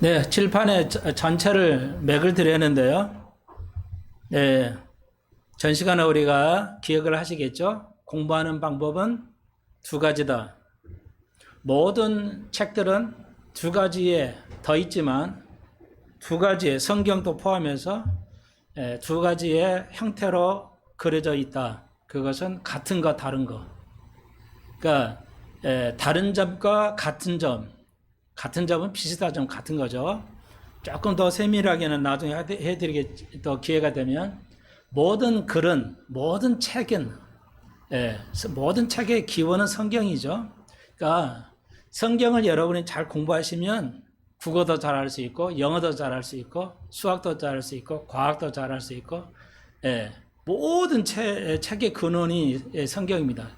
네, 칠판의 전체를 맥을 드렸는데요. 네, 전 시간에 우리가 기억을 하시겠죠? 공부하는 방법은 두 가지다. 모든 책들은 두 가지에 더 있지만 두 가지의 성경도 포함해서 두 가지의 형태로 그려져 있다. 그것은 같은 거, 다른 거. 그러니까 다른 점과 같은 점. 같은 점은 비슷한 점 같은 거죠. 조금 더 세밀하게는 나중에 해드리게 또 기회가 되면 모든 글은 모든 책은 모든 책의 기원은 성경이죠. 그러니까 성경을 여러분이 잘 공부하시면 국어도 잘할 수 있고 영어도 잘할 수 있고 수학도 잘할 수 있고 과학도 잘할 수 있고 모든 책의 근원이 성경입니다.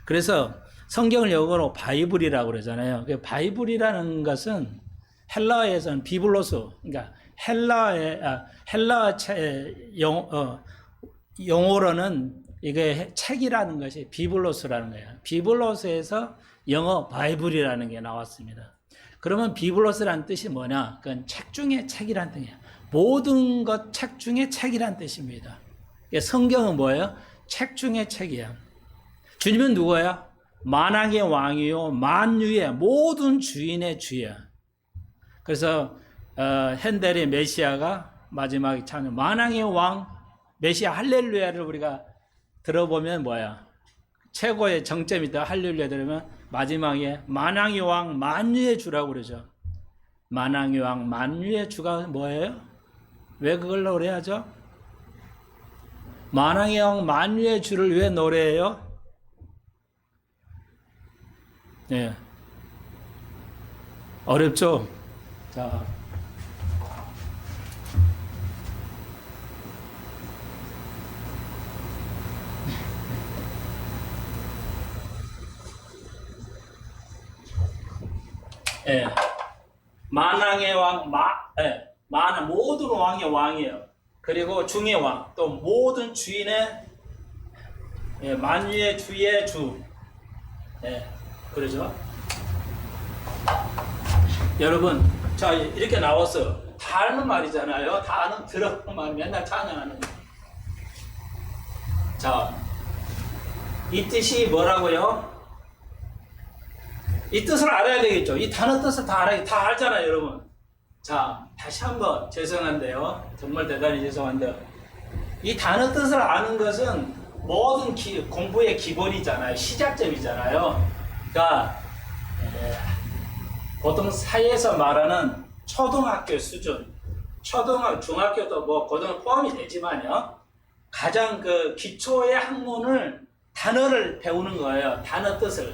그래서 성경을 영어로 바이블이라고 그러잖아요. 바이블이라는 것은 헬라어에서는 비블로스, 그러니까 헬라어 용어로는 이게 책이라는 것이 비블로스라는 거예요. 비블로스에서 영어 바이블이라는 게 나왔습니다. 그러면 비블로스라는 뜻이 뭐냐? 그건 책 중에 책이라는 뜻이에요. 모든 것 책 중에 책이라는 뜻입니다. 성경은 뭐예요? 책 중에 책이야. 주님은 누구야? 만왕의 왕이요 만유의 모든 주인의 주야. 그래서 핸델의 메시아가 마지막에 찬양 만왕의 왕 메시아 할렐루야를 우리가 들어보면 뭐야? 최고의 정점이다. 할렐루야 들으면 마지막에 만왕의 왕 만유의 주라고 그러죠. 만왕의 왕 만유의 주가 뭐예요? 왜 그걸 노래하죠? 만왕의 왕 만유의 주를 왜 노래해요? 네. 어렵죠? 자. 예. 만왕의 왕, 모든 왕의 왕이에요. 그리고 중의 왕, 또 모든 주인의, 만유의 주의 주. 그러죠. 여러분, 자, 이렇게 나왔어요. 다 아는 말이잖아요. 다 아는, 들어본 말, 맨날 찬양하는 거. 자, 이 뜻이 뭐라고요? 이 뜻을 알아야 되겠죠. 이 단어 뜻을 다 알잖아요, 여러분. 자, 다시 한번 죄송한데요. 정말 대단히 죄송한데요. 이 단어 뜻을 아는 것은 모든 공부의 기본이잖아요. 시작점이잖아요. 그러니까 보통 사회에서 말하는 초등학교 수준, 중학교도 뭐 고등 포함이 되지만요. 가장 그 기초의 학문을 단어를 배우는 거예요. 단어 뜻을.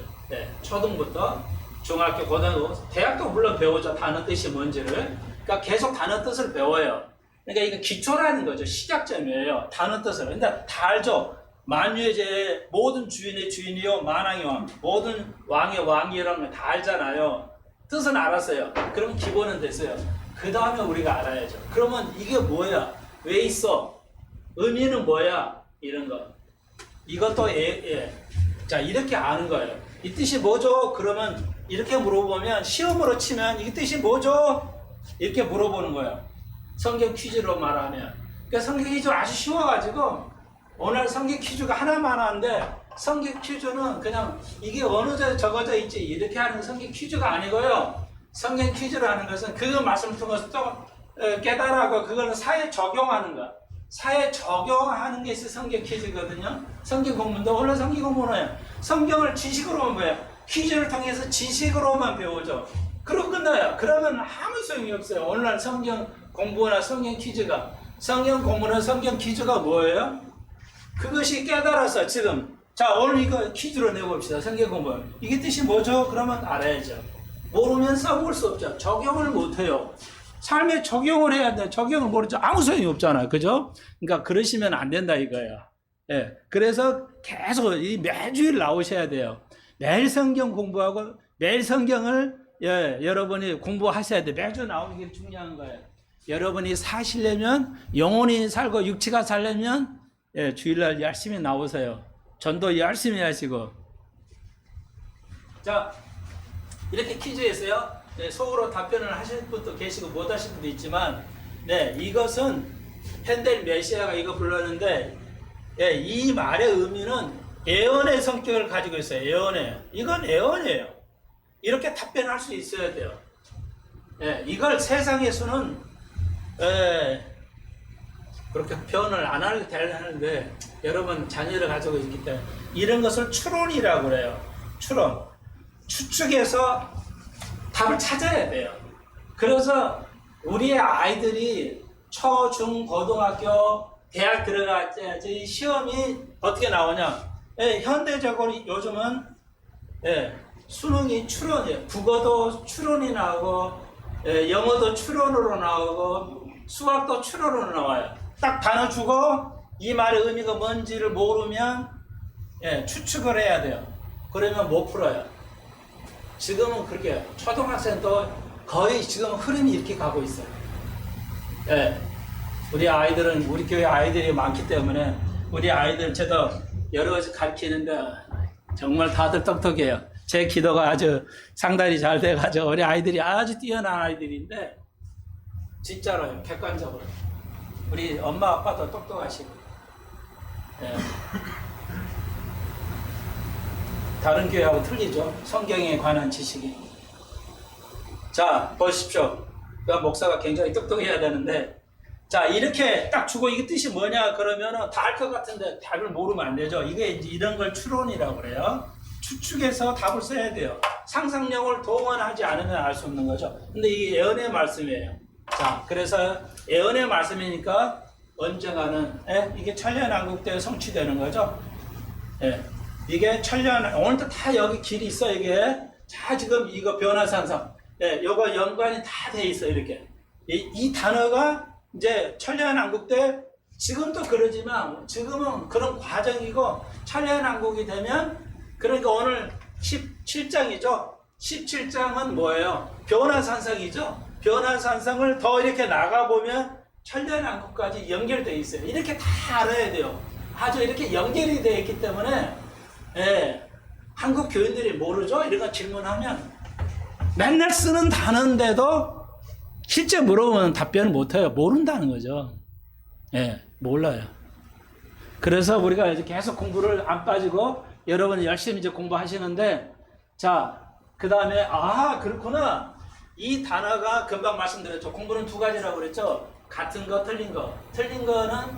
초등부터 중학교, 고등학교, 대학도 물론 배우죠. 단어 뜻이 뭔지를. 그러니까 계속 단어 뜻을 배워요. 그러니까 이거 기초라는 거죠. 시작점이에요. 단어 뜻을. 근데 다 알죠. 만유의 제 모든 주인의 주인이요 만왕의 왕, 모든 왕의 왕이라는 거 다 알잖아요. 뜻은 알았어요. 그럼 기본은 됐어요. 그 다음에 우리가 알아야죠. 그러면 이게 뭐야? 왜 있어? 의미는 뭐야? 이런 거. 이것도 자, 이렇게 아는 거예요. 이 뜻이 뭐죠? 그러면 이렇게 물어보면 시험으로 치면 이 뜻이 뭐죠? 이렇게 물어보는 거예요. 성경 퀴즈로 말하면. 그러니까 성경 퀴즈가 아주 쉬워가지고 오늘 성경 퀴즈가 하나만 하는데 성경 퀴즈는 그냥 이게 어느 데 적어져 있지 이렇게 하는 성경 퀴즈가 아니고요. 성경 퀴즈라는 것은 그 말씀을 통해서 또 깨달아고 그거는 사회에 적용하는 거. 사회에 적용하는 게 성경 퀴즈거든요. 성경 공부인데 원래 성경 공부는 성경을 지식으로만 배워요. 퀴즈를 통해서 지식으로만 배우죠. 그러고 끝나요. 그러면 아무 소용이 없어요. 오늘날 성경 공부나 성경 퀴즈가. 성경 공부나 성경 퀴즈가 뭐예요? 그것이 깨달아서 지금 자 오늘 이거 퀴즈로 내봅시다. 성경 공부. 이게 뜻이 뭐죠? 그러면 알아야죠. 모르면 써볼 수 없죠. 적용을 못해요. 삶에 적용을 해야 돼. 적용을 모르죠. 아무 소용이 없잖아요. 그죠? 그러니까 그러시면 안 된다 이거예요. 그래서 계속 매주일 나오셔야 돼요. 매일 성경 공부하고 매일 성경을 여러분이 공부하셔야 돼. 매주 나오는 게 중요한 거예요. 여러분이 사시려면 영혼이 살고 육체가 살려면 주일날 열심히 나오세요. 전도 열심히 하시고. 자, 이렇게 퀴즈였어요. 네, 속으로 답변을 하실 분도 계시고 못 하실 분도 있지만, 네, 이것은 헨델 메시아가 이거 불렀는데, 예, 이 말의 의미는 예언의 성격을 가지고 있어요. 예언이에요. 이건 예언이에요. 이렇게 답변할 수 있어야 돼요. 예, 이걸 세상에서는 그렇게 표현을 안 하게 되는데, 여러분 자녀를 가지고 있기 때문에 이런 것을 추론이라고 그래요. 추론. 추측해서 답을 찾아야 돼요. 그래서 우리의 아이들이 초, 중, 고등학교, 대학 들어가야지 시험이 어떻게 나오냐. 예, 현대적으로 요즘은 수능이 추론이에요. 국어도 추론이 나오고, 영어도 추론으로 나오고, 수학도 추론으로 나와요. 딱 단어 주고 이 말의 의미가 뭔지를 모르면 추측을 해야 돼요. 그러면 못 풀어요. 지금은 그렇게 초등학생도 거의 지금 흐름이 이렇게 가고 있어요. 우리 아이들은 우리 교회 아이들이 많기 때문에 우리 아이들 저도 여러 가지 가르치는데 정말 다들 똑똑해요. 제 기도가 아주 상당히 잘 돼가지고 우리 아이들이 아주 뛰어난 아이들인데 진짜로요. 객관적으로 우리 엄마 아빠도 똑똑하시고 다른 교회하고 틀리죠. 성경에 관한 지식이. 자, 보십시오. 그 목사가 굉장히 똑똑해야 되는데, 자, 이렇게 딱 주고 이게 뜻이 뭐냐 그러면은 다 알 것 같은데 답을 모르면 안 되죠. 이게 이제 이런 걸 추론이라고 그래요. 추측해서 답을 써야 돼요. 상상력을 동원하지 않으면 알 수 없는 거죠. 근데 이게 예언의 말씀이에요. 자, 그래서 예언의 말씀이니까 언젠가는 이게 천년왕국 때 성취되는 거죠. 이게 오늘도 다 여기 길이 있어, 이게. 자, 지금 이거 변화산성. 요거 연관이 다 돼 있어, 이렇게. 이 단어가 이제 천년왕국 때, 지금도 그러지만, 지금은 그런 과정이고, 천년왕국이 되면, 그러니까 오늘 17장이죠. 17장은 뭐예요? 변화산성이죠. 변화산성을 더 이렇게 나가보면, 천년왕국까지 연결되어 있어요. 이렇게 다 알아야 돼요. 아주 이렇게 연결이 되어 있기 때문에, 한국 교인들이 모르죠? 이런 거 질문하면 맨날 쓰는 단어인데도 실제 물어보면 답변을 못해요. 모른다는 거죠. 몰라요. 그래서 우리가 이제 계속 공부를 안 빠지고 여러분 열심히 이제 공부하시는데, 자, 그 다음에 그렇구나. 이 단어가 금방 말씀드렸죠. 공부는 두 가지라고 그랬죠. 같은 거, 틀린 거. 틀린 거는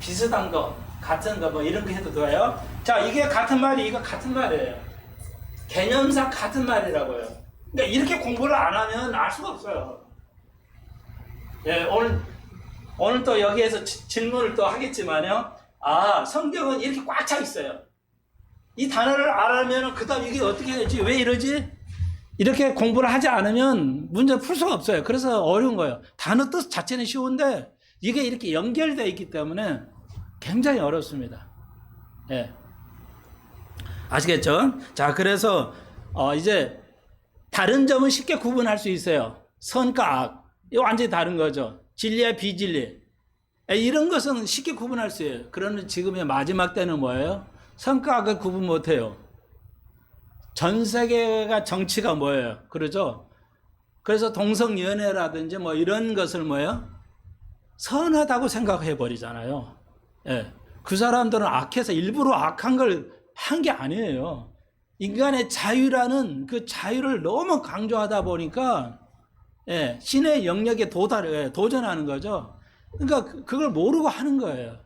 비슷한 거. 같은 거, 뭐 이런 거 해도 돼요. 자, 이게 같은 말이, 이거 같은 말이에요. 개념상 같은 말이라고요. 그러니까 이렇게 공부를 안 하면 알 수가 없어요. 오늘 또 여기에서 질문을 또 하겠지만요. 성경은 이렇게 꽉 차 있어요. 이 단어를 알아면 그 다음 이게 어떻게 되지? 왜 이러지? 이렇게 공부를 하지 않으면 문제를 풀 수가 없어요. 그래서 어려운 거예요. 단어 뜻 자체는 쉬운데 이게 이렇게 연결되어 있기 때문에 굉장히 어렵습니다. 아시겠죠? 자, 그래서 이제 다른 점은 쉽게 구분할 수 있어요. 선과 악. 이거 완전히 다른 거죠. 진리와 비진리. 이런 것은 쉽게 구분할 수 있어요. 그러면 지금의 마지막 때는 뭐예요? 선과 악을 구분 못해요. 전 세계가 정치가 뭐예요? 그러죠? 그래서 동성연애라든지 뭐 이런 것을 뭐예요? 선하다고 생각해 버리잖아요. 그 사람들은 악해서 일부러 악한 걸 한 게 아니에요. 인간의 자유라는 그 자유를 너무 강조하다 보니까 신의 영역에 도전하는 거죠. 그러니까 그걸 모르고 하는 거예요.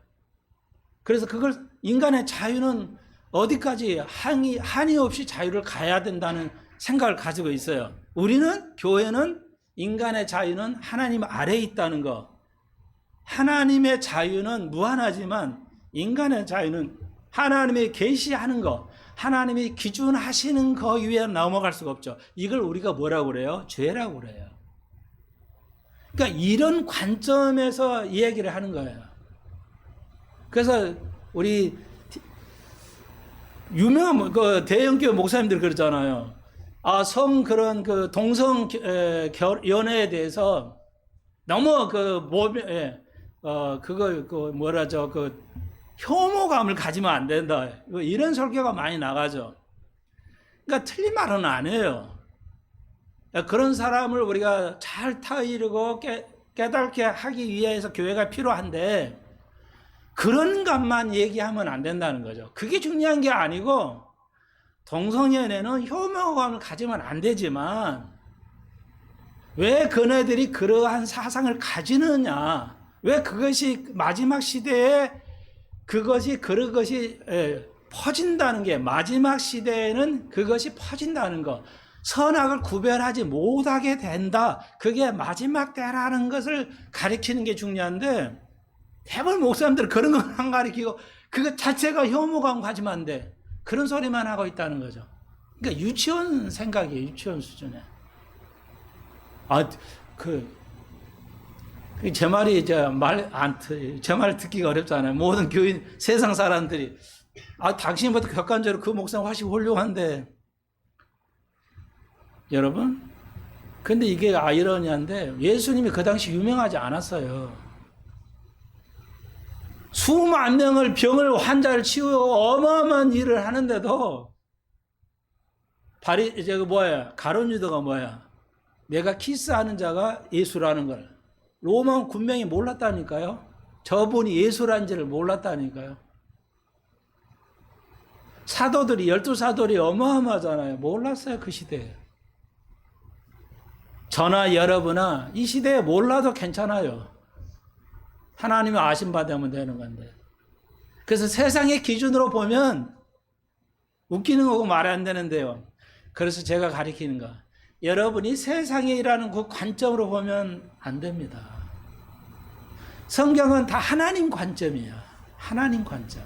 그래서 그걸 인간의 자유는 어디까지 한이 없이 자유를 가야 된다는 생각을 가지고 있어요. 우리는 교회는 인간의 자유는 하나님 아래에 있다는 거. 하나님의 자유는 무한하지만 인간의 자유는 하나님이 계시하는 거, 하나님이 기준하시는 거 위에 넘어갈 수가 없죠. 이걸 우리가 뭐라고 그래요? 죄라고 그래요. 그러니까 이런 관점에서 이 얘기를 하는 거예요. 그래서 우리 유명한 그 대형교회 목사님들 그러잖아요. 그런 그 동성 연애에 대해서 너무 혐오감을 가지면 안 된다. 이런 설교가 많이 나가죠. 그러니까 틀린 말은 안 해요. 그런 사람을 우리가 잘 타이르고 깨닫게 하기 위해서 교회가 필요한데 그런 것만 얘기하면 안 된다는 거죠. 그게 중요한 게 아니고 동성연애는 혐오감을 가지면 안 되지만 왜 그네들이 그러한 사상을 가지느냐, 왜 그것이 마지막 시대에 그것이 그런 것이 퍼진다는 게, 마지막 시대에는 그것이 퍼진다는 것, 선악을 구별하지 못하게 된다, 그게 마지막 때라는 것을 가리키는 게 중요한데 대부분 목사님들은 그런 건 안 가리키고 그것 자체가 혐오감 가지면 안 돼, 그런 소리만 하고 있다는 거죠. 그러니까 유치원 생각이에요. 유치원 수준에. 제 말이 제 말 듣기가 어렵잖아요. 모든 교인, 세상 사람들이 당신보다 객관적으로 그 목사님 훨씬 훌륭한데, 여러분, 근데 이게 아이러니한데 예수님이 그 당시 유명하지 않았어요. 수만 명을 병을 환자를 치우고 어마어마한 일을 하는데도 가룟 유다가 뭐야? 내가 키스하는 자가 예수라는 걸 로마 군병이 몰랐다니까요. 저분이 예수란지를 몰랐다니까요. 사도들이 12사도들이 어마어마하잖아요. 몰랐어요. 그 시대에. 저나 여러분아 이 시대에 몰라도 괜찮아요. 하나님이 아심 받으면 되는 건데. 그래서 세상의 기준으로 보면 웃기는 거고 말이 안 되는데요. 그래서 제가 가리키는 거, 여러분이 세상이라는 그 관점으로 보면 안 됩니다. 성경은 다 하나님 관점이야. 하나님 관점.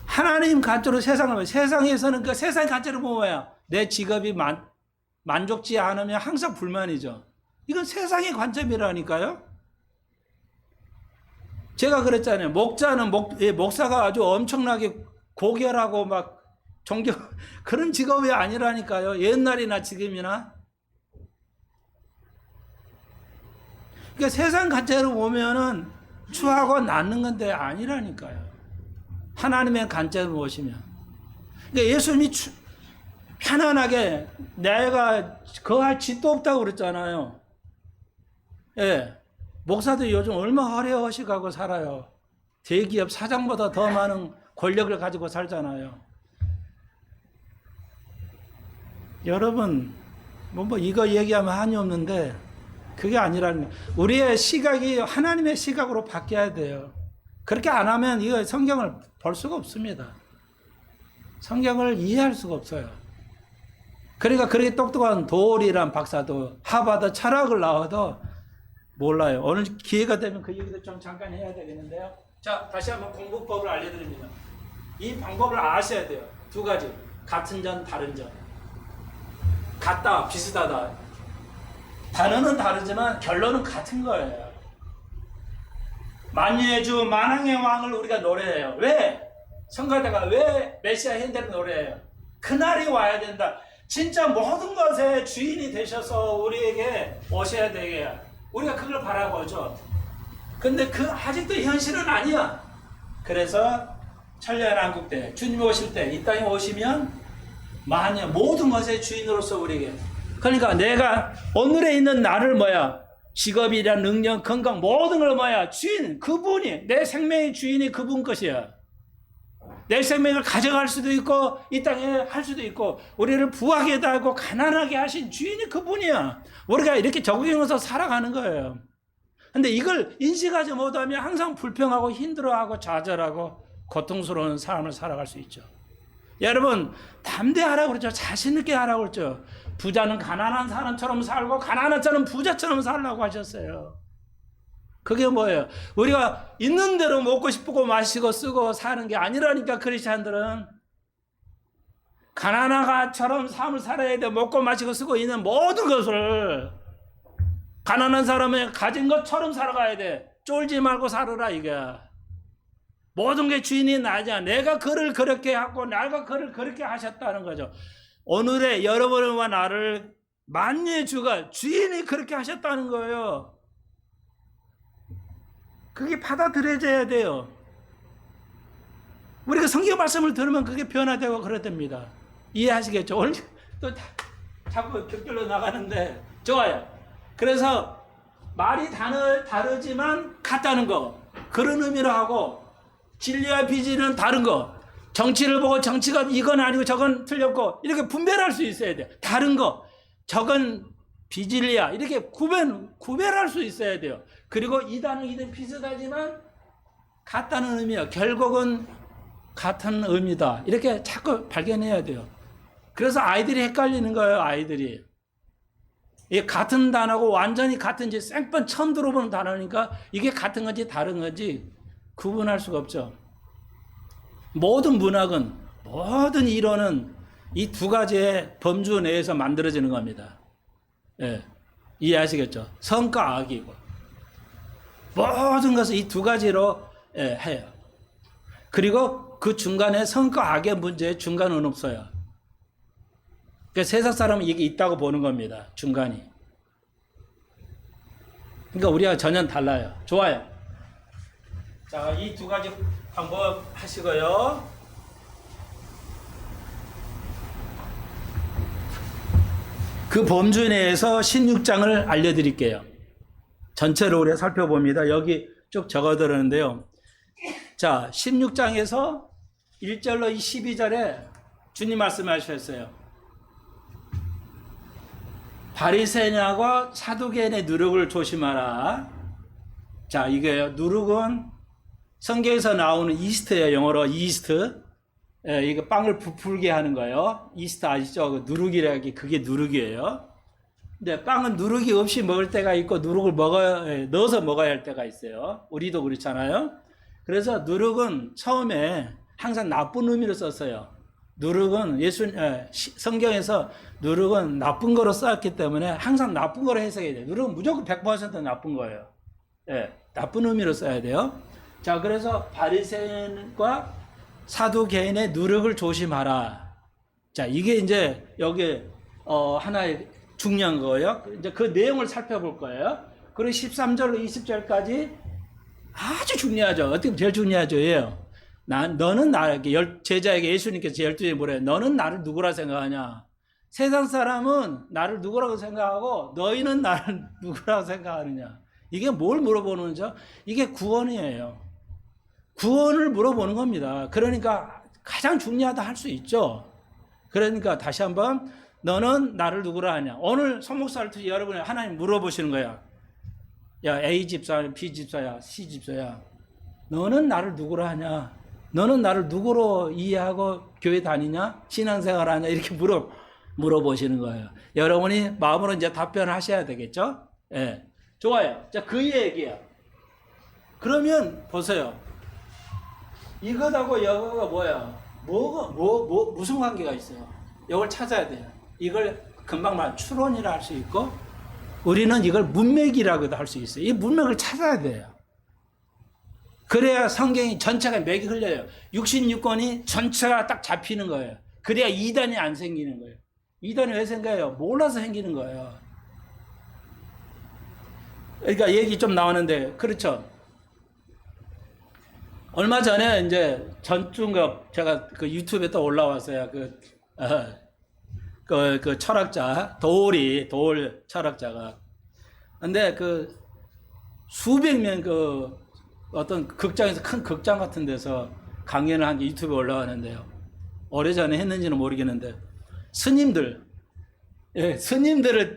하나님 관점으로 세상을 봐요. 세상에서는 그 세상 관점으로 보면 뭐야? 내 직업이 만족지 않으면 항상 불만이죠. 이건 세상의 관점이라니까요. 제가 그랬잖아요. 목사가 아주 엄청나게 고결하고 막 존경, 그런 직업이 아니라니까요. 옛날이나 지금이나. 그러니까 세상 관점으로 보면은 추하고 낳는 건데 아니라니까요. 하나님의 관점으로 보시면. 그러니까 예수님이 편안하게 내가 거할 짓도 없다고 그랬잖아요. 예. 목사들이 요즘 얼마나 화려하시고 살아요. 대기업 사장보다 더 많은 권력을 가지고 살잖아요. 여러분, 이거 얘기하면 한이 없는데 그게 아니라는 거예요. 우리의 시각이 하나님의 시각으로 바뀌어야 돼요. 그렇게 안 하면 이거 성경을 볼 수가 없습니다. 성경을 이해할 수가 없어요. 그러니까 그렇게 똑똑한 도리란 박사도 하버드 철학을 나와도 몰라요. 오늘 기회가 되면 그 얘기도 좀 잠깐 해야 되겠는데요. 자, 다시 한번 공부법을 알려드립니다. 이 방법을 아셔야 돼요. 두 가지. 같은 점, 다른 점. 같다, 비슷하다. 단어는 다르지만 결론은 같은 거예요. 만유의 주, 만왕의 왕을 우리가 노래해요. 왜? 성가대가 왜 메시아 현대를 노래해요? 그날이 와야 된다. 진짜 모든 것의 주인이 되셔서 우리에게 오셔야 되게. 우리가 그걸 바라보죠. 근데 아직도 현실은 아니야. 그래서 천년왕국 때, 주님 오실 때, 이 땅에 오시면 모든 것의 주인으로서 우리에게. 그러니까 내가 오늘에 있는 나를 직업이란 능력, 건강, 모든 걸 주인, 그분이, 내 생명의 주인이 그분 것이야. 내 생명을 가져갈 수도 있고, 이 땅에 할 수도 있고, 우리를 부하게 하고 가난하게 하신 주인이 그분이야. 우리가 이렇게 적응해서 살아가는 거예요. 근데 이걸 인식하지 못하면 항상 불평하고 힘들어하고 좌절하고 고통스러운 삶을 살아갈 수 있죠. 여러분, 담대하라고 그러죠. 자신 있게 하라고 그러죠. 부자는 가난한 사람처럼 살고 가난한 자는 부자처럼 살라고 하셨어요. 그게 뭐예요? 우리가 있는 대로 먹고 싶고 마시고 쓰고 사는 게 아니라니까. 크리스찬들은 가난한가처럼 삶을 살아야 돼. 먹고 마시고 쓰고 있는 모든 것을 가난한 사람이 가진 것처럼 살아가야 돼. 쫄지 말고 살아라 이게. 모든 게 주인이 나냐. 내가 그를 그렇게 하고 나가 그를 그렇게 하셨다는 거죠. 오늘의 여러분과 나를 만유의 주가 주인이 그렇게 하셨다는 거예요. 그게 받아들여져야 돼요. 우리가 성경 말씀을 들으면 그게 변화되고 그러답니다. 이해하시겠죠? 오늘 또 자꾸 격결로 나가는데 좋아요. 그래서 말이 다르지만 같다는 거 그런 의미로 하고 진리와 비진은 다른 거 정치를 보고 정치가 이건 아니고 저건 틀렸고 이렇게 분별할 수 있어야 돼요. 다른 거 저건 비진리야 이렇게 구별할 수 있어야 돼요. 그리고 이단은 이든 비슷하지만 같다는 의미야. 결국은 같은 의미다. 이렇게 자꾸 발견해야 돼요. 그래서 아이들이 헷갈리는 거예요. 아이들이. 이게 같은 단어고 완전히 같은지 생판 처음 들어보는 단어니까 이게 같은 건지 다른 건지 구분할 수가 없죠. 모든 문학은 모든 이론은 이 두 가지의 범주 내에서 만들어지는 겁니다. 예, 이해하시겠죠? 성과 악이고 모든 것을 이 두 가지로 해요. 그리고 그 중간에 성과 악의 문제에 중간은 없어요. 그러니까 세상 사람은 이게 있다고 보는 겁니다. 중간이. 그러니까 우리가 전혀 달라요. 좋아요. 자, 이 두 가지 방법 하시고요. 그 범주 내에서 16장을 알려드릴게요. 전체로 우리가 살펴봅니다. 여기 쭉 적어드렸는데요. 자, 16장에서 1절로 12절에 주님 말씀하셨어요. 바리새인과 사두개인의 누룩을 조심하라. 자, 이게 누룩은 성경에서 나오는 이스트예요. 영어로 이스트. 예, 이거 빵을 부풀게 하는 거예요. 이스트 아시죠? 그 누룩이라기 그게 누룩이에요. 근데 빵은 누룩이 없이 먹을 때가 있고 누룩을 넣어서 먹어야 할 때가 있어요. 우리도 그렇잖아요. 그래서 누룩은 처음에 항상 나쁜 의미로 썼어요. 누룩은 성경에서 누룩은 나쁜 거로 썼기 때문에 항상 나쁜 거로 해석해야 돼요. 누룩은 무조건 100% 나쁜 거예요. 예, 나쁜 의미로 써야 돼요. 자, 그래서 바리새인과 사두개인의 누룩을 조심하라. 자, 이게 이제 여기 하나의 중요한 거예요. 이제 그 내용을 살펴볼 거예요. 그리고 13절로 20절까지 아주 중요하죠. 어떻게 보면 제일 중요하죠. 예요. 너는 제자에게 예수님께서 12절에 뭐래요? 너는 나를 누구라 생각하냐? 세상 사람은 나를 누구라고 생각하고 너희는 나를 누구라고 생각하느냐? 이게 뭘 물어보는 거죠? 이게 구원이에요. 구원을 물어보는 겁니다. 그러니까 가장 중요하다 할 수 있죠. 그러니까 다시 한번 너는 나를 누구라 하냐? 오늘 손목사를 통해 여러분이 하나님 물어보시는 거야. 야, A 집사야, B 집사야, C 집사야. 너는 나를 누구라 하냐? 너는 나를 누구로 이해하고 교회 다니냐? 신앙생활 하냐? 이렇게 물어보시는 거예요. 여러분이 마음으로 이제 답변을 하셔야 되겠죠? 예. 좋아요. 자, 그 얘기야. 그러면 보세요. 이것하고 이거가 뭐야? 무슨 관계가 있어요? 이걸 찾아야 돼요. 이걸 금방 말 추론이라 할 수 있고, 우리는 이걸 문맥이라고도 할 수 있어요. 이 문맥을 찾아야 돼요. 그래야 성경이 전체가 맥이 흘려요. 66권이 전체가 딱 잡히는 거예요. 그래야 이단이 안 생기는 거예요. 이단이 왜 생겨요? 몰라서 생기는 거예요. 그러니까 얘기 좀 나오는데, 그렇죠. 얼마 전에 이제 전중급 제가 그 유튜브에 또 올라왔어요. 그 철학자, 도올 철학자가. 근데 그 수백 명 어떤 극장에서 큰 극장 같은 데서 강연을 한 게 유튜브에 올라가는데요. 오래전에 했는지는 모르겠는데 스님들을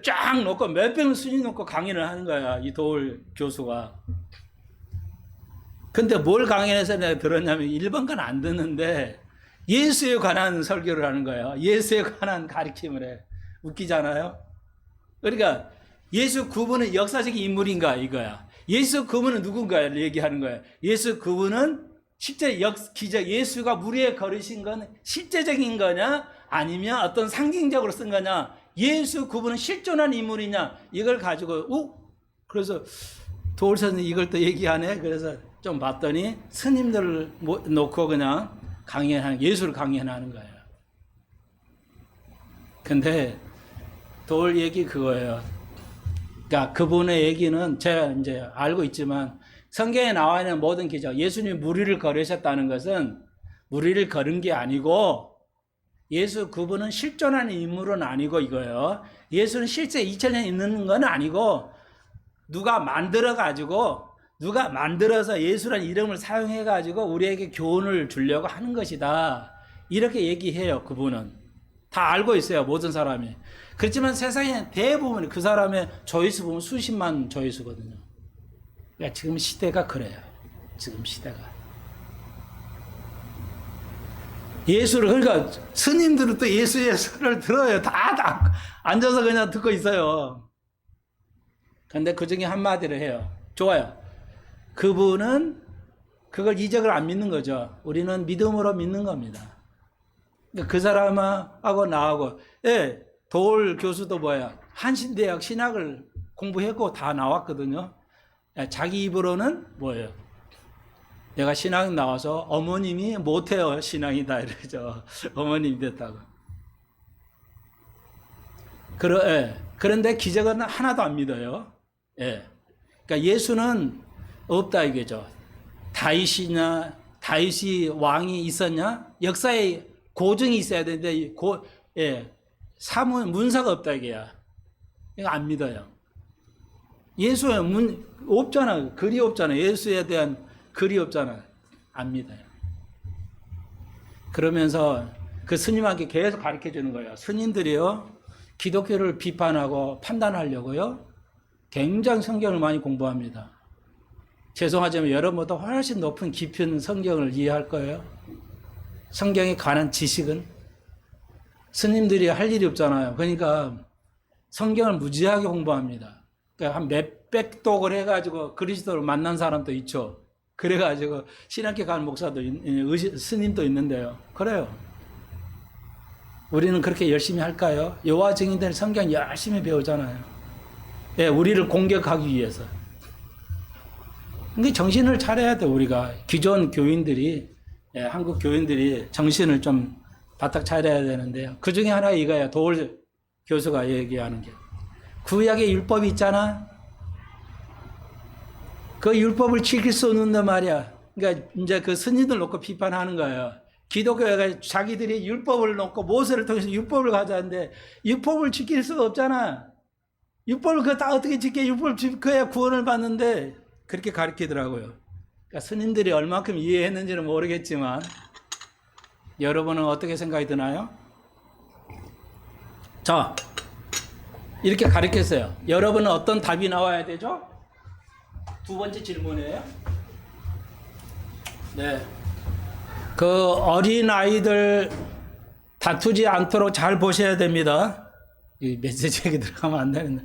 쫙 놓고 몇백 스님 놓고 강연을 하는 거야. 이 도올 교수가. 근데 뭘 강연해서 내가 들었냐면 일반 건 안 듣는데 예수에 관한 설교를 하는 거예요. 예수에 관한 가르침을 해. 웃기잖아요. 그러니까 예수 그분은 역사적인 인물인가 이거야. 예수 그분은 누군가를 얘기하는 거예요. 예수 그분은 실제 기적 예수가 물 위에 걸으신 건 실제적인 거냐 아니면 어떤 상징적으로 쓴 거냐. 예수 그분은 실존한 인물이냐 이걸 가지고 그래서 도올 선생님 이걸 또 얘기하네. 그래서 좀 봤더니 스님들을 놓고 그냥 예수를 강연하는 거예요. 근데 도올 얘기 그거예요. 그러니까 그분의 얘기는 제가 이제 알고 있지만 성경에 나와 있는 모든 기적, 예수님이 물 위를 걸으셨다는 것은 물 위를 걸은 게 아니고 예수 그분은 실존하는 인물은 아니고 이거예요. 예수는 실제 2000년 있는 건 아니고 누가 만들어서 예수라는 이름을 사용해 가지고 우리에게 교훈을 주려고 하는 것이다. 이렇게 얘기해요. 그분은 다 알고 있어요. 모든 사람이. 그렇지만 세상에 대부분 그 사람의 조회수 보면 수십만 조회수거든요. 그러니까 지금 시대가 그래요. 지금 시대가. 예수를, 그러니까 스님들은 또 예수의 소리를 들어요. 다 앉아서 그냥 듣고 있어요. 근데 그 중에 한마디를 해요. 좋아요. 그분은 그걸 이적을 안 믿는 거죠. 우리는 믿음으로 믿는 겁니다. 그 사람하고 나하고, 예, 도올 교수도 뭐야, 한신대학 신학을 공부했고 다 나왔거든요. 자기 입으로는 뭐예요? 내가 신학 나와서 어머님이 못해요. 신앙이다. 이러죠. 어머님이 됐다고. 그런데 기적은 하나도 안 믿어요. 예. 그러니까 예수는 없다 이거죠. 다윗이 왕이 있었냐? 역사에 고증이 있어야 되는데, 문서가 없다 이게야. 이거 안 믿어요. 예수의 없잖아. 글이 없잖아. 예수에 대한 글이 없잖아. 안 믿어요. 그러면서 그 스님한테 계속 가르쳐 주는 거예요. 스님들이요, 기독교를 비판하고 판단하려고요, 굉장히 성경을 많이 공부합니다. 죄송하지만 여러분보다 훨씬 높은 깊은 성경을 이해할 거예요. 성경에 관한 지식은 스님들이 할 일이 없잖아요. 그러니까 성경을 무지하게 공부합니다. 그러니까 한 몇백 독을 해가지고 그리스도를 만난 사람도 있죠. 그래가지고 신학교 가는 목사도 스님도 있는데요. 그래요. 우리는 그렇게 열심히 할까요? 여호와 증인들 성경 열심히 배우잖아요. 예, 우리를 공격하기 위해서. 근데 정신을 차려야 돼. 우리가 기존 교인들이, 예, 한국 교인들이 정신을 좀 바짝 차려야 되는데요. 그 중에 하나가 이거예요. 도올 교수가 얘기하는 게. 구약의 율법이 있잖아. 그 율법을 지킬 수 없는단 말이야. 그러니까 이제 그 스님들 놓고 비판하는 거예요. 기독교가 자기들이 율법을 놓고 모세를 통해서 율법을 가져왔는데 율법을 지킬 수가 없잖아. 율법을 그 다 어떻게 지켜? 율법을 지켜야 구원을 받는데 그렇게 가르치더라고요. 그러니까 스님들이 얼만큼 이해했는지는 모르겠지만 여러분은 어떻게 생각이 드나요? 자, 이렇게 가르쳤어요. 여러분은 어떤 답이 나와야 되죠? 두 번째 질문이에요. 네. 그 어린 아이들 다투지 않도록 잘 보셔야 됩니다. 이 메시지에 들어가면 안 되는데.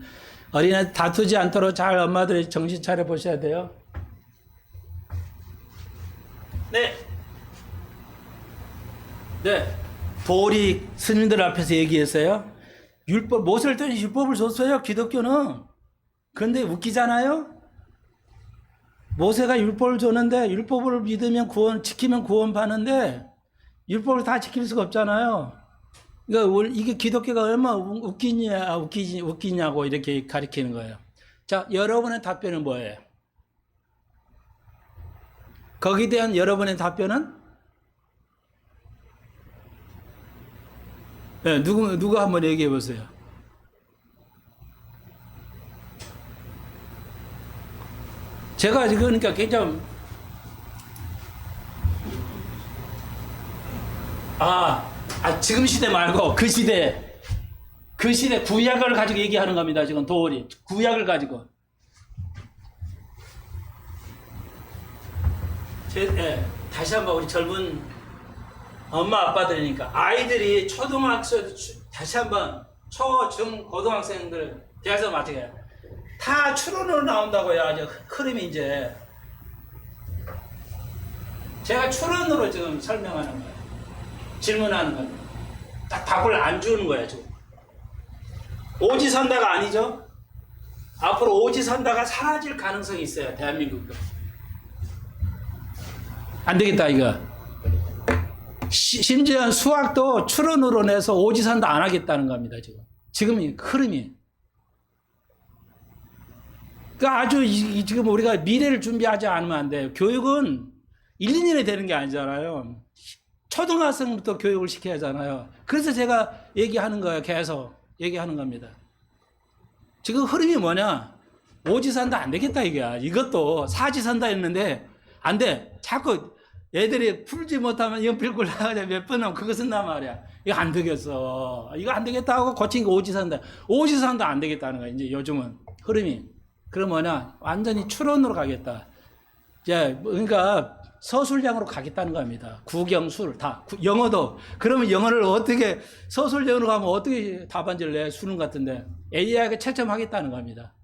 어린아이 다투지 않도록 잘 엄마들이 정신 차려 보셔야 돼요. 네. 네. 도리 스님들 앞에서 얘기했어요. 율법, 모세를 통해 율법을 줬어요, 기독교는. 그런데 웃기잖아요? 모세가 율법을 줬는데, 율법을 믿으면 지키면 구원 받는데, 율법을 다 지킬 수가 없잖아요. 그러니까 이게 기독교가 얼마나 웃기냐고 이렇게 가르치는 거예요. 자, 여러분의 답변은 뭐예요? 거기에 대한 여러분의 답변은? 네, 누가 한번 얘기해 보세요. 제가 그러니까 굉장히 지금 시대 말고 그 시대 구약을 가지고 얘기하는 겁니다. 지금 도월이 구약을 가지고 다시 한번 우리 젊은 엄마 아빠들이니까 아이들이 초등학생 다시 한번 초, 중, 고등학생들 대학생 마찬가지예요. 다 추론으로 나온다고요. 아주 흐름이 이제 제가 추론으로 지금 설명하는 거예요. 질문하는 거예요. 딱 답을 안 주는 거예요. 지금 오지선다가 아니죠. 앞으로 오지선다가 사라질 가능성이 있어요. 대한민국도 안 되겠다 이거. 심지어 수학도 추론으로 내서 오지선다 안 하겠다는 겁니다. 지금 이 흐름이. 그러니까 아주 지금 우리가 미래를 준비하지 않으면 안 돼요. 교육은 1, 2년에 되는 게 아니잖아요. 초등학생부터 교육을 시켜야 하잖아요. 그래서 제가 얘기하는 거예요. 계속 얘기하는 겁니다. 지금 흐름이 뭐냐? 오지산다 안 되겠다 이거야. 이것도 사지산다 했는데 안 돼. 자꾸 애들이 풀지 못하면 연필 굴러가자 몇 번 하면 그거 쓴단 말이야. 이거 안 되겠어. 이거 안 되겠다 하고 고친 거 오지산다. 오지산다 안 되겠다는 거야. 이제 요즘은 흐름이. 그럼 뭐냐? 완전히 추론으로 가겠다. 이제 그러니까 서술형으로 가겠다는 겁니다. 국영술 다 영어도. 그러면 영어를 어떻게 서술형으로 가면 어떻게 답안지를 내? 수능 같은데 AI가 채점하겠다는 겁니다.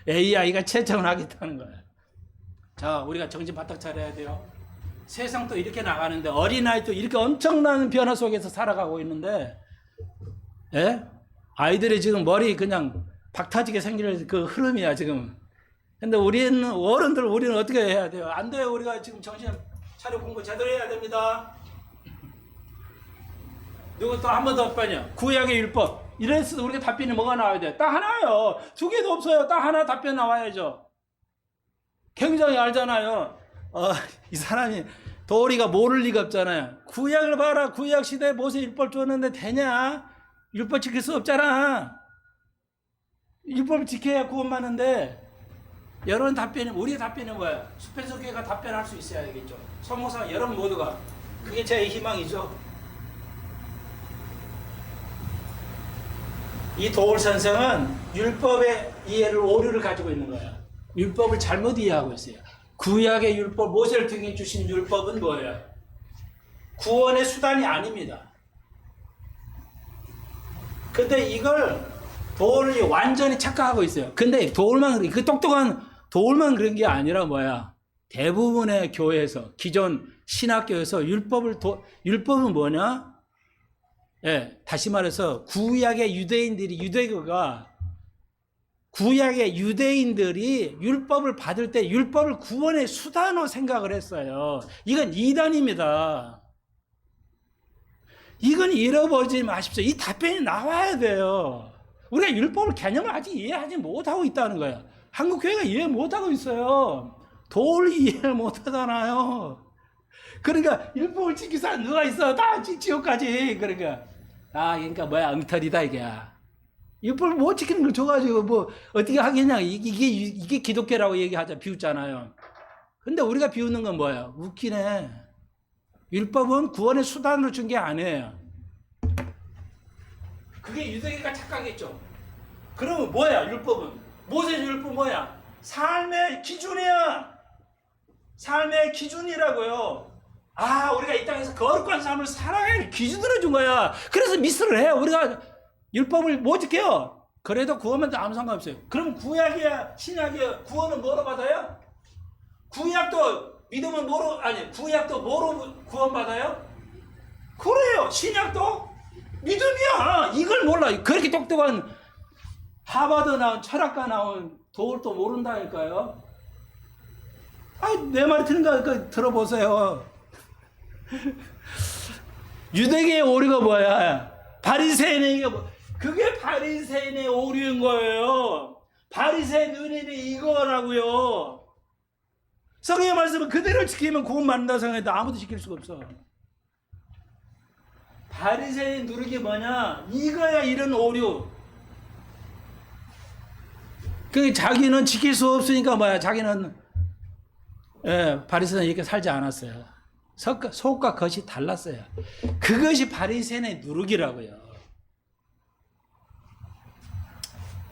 AI가 채점을 하겠다는 거예요. 자, 우리가 정신 바짝 차려야 돼요. 세상도 이렇게 나가는데 어린아이도 이렇게 엄청난 변화 속에서 살아가고 있는데, 예? 아이들이 지금 머리 그냥 박타지게 생기는 그 흐름이야 지금. 근데 우리는 어른들 우리는 어떻게 해야 돼요? 안 돼요. 우리가 지금 정신 차려 공부 제대로 해야 됩니다. 누구 또 한 번 더 빨리요. 구약의 율법. 이래서 우리가 답변이 뭐가 나와야 돼? 딱 하나요. 두 개도 없어요. 딱 하나 답변 나와야죠. 굉장히 알잖아요. 이 사람이 도리가 모를 리가 없잖아요. 구약을 봐라. 구약 시대에 모세 율법 줬는데 되냐? 율법 지킬 수 없잖아. 율법을 지켜야 구원받는데. 여러분 답변이, 우리의 답변은 뭐예요? 수펜서 교회가 답변할 수 있어야 되겠죠. 성모상 여러분 모두가. 그게 제 희망이죠. 이 도울 선생은 율법의 이해를 오류를 가지고 있는 거예요. 율법을 잘못 이해하고 있어요. 구약의 율법, 모세를 통해 주신 율법은 뭐예요? 구원의 수단이 아닙니다. 근데 이걸 도울이 완전히 착각하고 있어요. 근데 도울만, 그 똑똑한 도울만 그런 게 아니라 뭐야? 대부분의 교회에서, 기존 신학교에서 율법은 뭐냐? 예, 다시 말해서 구약의 유대인들이 율법을 받을 때 율법을 구원의 수단으로 생각을 했어요. 이건 이단입니다. 이건 잃어버리지 마십시오. 이 답변이 나와야 돼요. 우리가 율법을 개념을 아직 이해하지 못하고 있다는 거예요. 한국 교회가 이해 못하고 있어요. 도를 이해를 못하잖아요. 그러니까 율법을 지키사 누가 있어? 다 지옥까지. 그러니까 뭐야, 엉터리다 이게. 율법을 못 지키는 걸 줘가지고 뭐 어떻게 하겠냐. 이게 기독교라고 얘기하자, 비웃잖아요. 근데 우리가 비웃는 건 뭐야? 웃기네. 율법은 구원의 수단으로 준 게 아니에요. 그게 유대인가 착각했죠. 그러면 뭐야, 율법은? 모세 율법 뭐야? 삶의 기준이야. 삶의 기준이라고요. 우리가 이 땅에서 거룩한 삶을 살아갈 기준으로 준 거야. 그래서 미스를 해요. 우리가 율법을 못 지켜요. 그래도 구원은 아무 상관없어요. 그럼 구약이야, 신약이야, 구원은 뭐로 받아요? 구약도 믿으면 구약도 뭐로 구원받아요? 그래요. 신약도 믿음이야. 이걸 몰라. 그렇게 똑똑한 하버드 나온 철학가 나온 도울도 모른다니까요. 내 말이 틀린가 들어보세요. 유대계의 오류가 뭐야? 바리새인에게 그게 바리새인의 오류인 거예요. 바리새인 은인이 이거라고요. 성경의 말씀은 그대로 지키면 구원받는다 생각했는데 아무도 지킬 수가 없어. 바리새인 누르기 뭐냐? 이거야, 이런 오류. 자기는 지킬 수 없으니까 뭐야? 자기는 바리새인은 이렇게 살지 않았어요. 속과 겉이 달랐어요. 그것이 바리새인의 누르기라고요.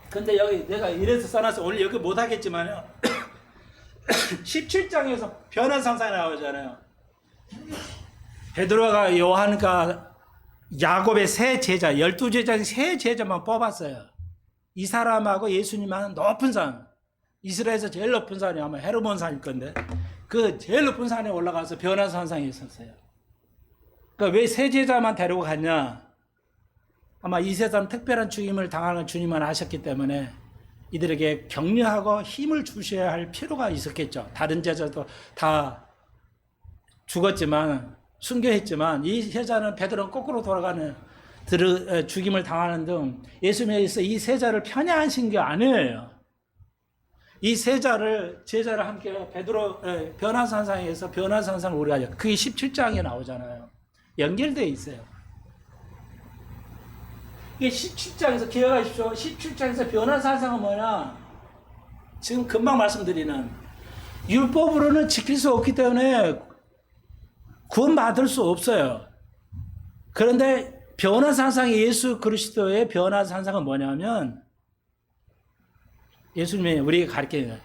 근데 여기 내가 이래서 써놨어. 오늘 여기 못하겠지만요. 17장에서 변화 상상이 나오잖아요. 베드로가 요한과 야곱의 세 제자, 12제자 중 세 제자만 뽑았어요. 이 사람하고 예수님은 높은 산, 이스라엘에서 제일 높은 산이 아마 헤르몬 산일 건데, 그 제일 높은 산에 올라가서 변화 산상이 있었어요. 그러니까 왜 세 제자만 데리고 갔냐? 아마 이 세상 특별한 죽임을 당하는 주님만 아셨기 때문에 이들에게 격려하고 힘을 주셔야 할 필요가 있었겠죠. 다른 제자도 다 죽었지만, 순교했지만, 이 제자는 베드로는 거꾸로 돌아가는 죽임을 당하는 등 예수님께서 이 세자를 편애하신 게 아니에요. 이 제자를 함께 베드로 변화산상에서 변화산상을 우리가 그게 17장에 나오잖아요. 연결되어 있어요. 이게 17장에서 기억하십시오. 17장에서 변화 사상은 뭐냐? 지금 금방 말씀드리는 율법으로는 지킬 수 없기 때문에 구원받을 수 없어요. 그런데 변화 사상이 예수 그리스도의 변화 사상은 뭐냐면 예수님이 우리에게 가르쳐요.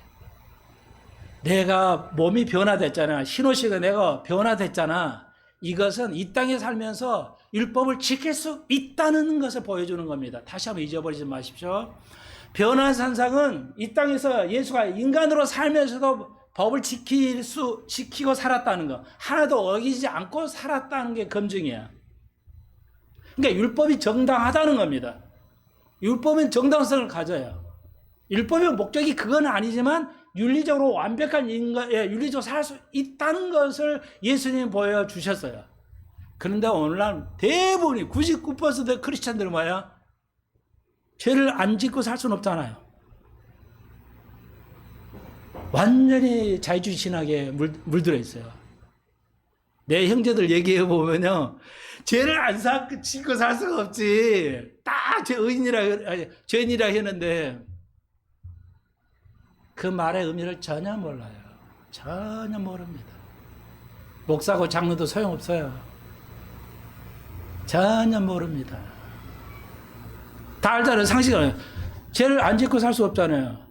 내가 몸이 변화됐잖아. 신호시가 내가 변화됐잖아. 이것은 이 땅에 살면서 율법을 지킬 수 있다는 것을 보여주는 겁니다. 다시 한번 잊어버리지 마십시오. 변화 사상은 이 땅에서 예수가 인간으로 살면서도 법을 지키고 살았다는 거. 하나도 어기지 않고 살았다는 게 검증이야. 그러니까 율법이 정당하다는 겁니다. 율법은 정당성을 가져요. 율법의 목적이 그건 아니지만 윤리적으로 완벽한 윤리적으로 살 수 있다는 것을 예수님이 보여주셨어요. 그런데 오늘날 대부분이 99% 크리스찬들은 뭐야? 죄를 안 짓고 살 수는 없잖아요. 완전히 자유주의 신학에 물들어 있어요. 내 형제들 얘기해 보면요, 죄를 안 짓고 살 수가 없지. 딱 죄인이라 했는데 그 말의 의미를 전혀 몰라요. 전혀 모릅니다. 목사고 장로도 소용없어요. 전혀 모릅니다. 다 알잖아요. 상식은 죄를 안 짓고 살 수 없잖아요.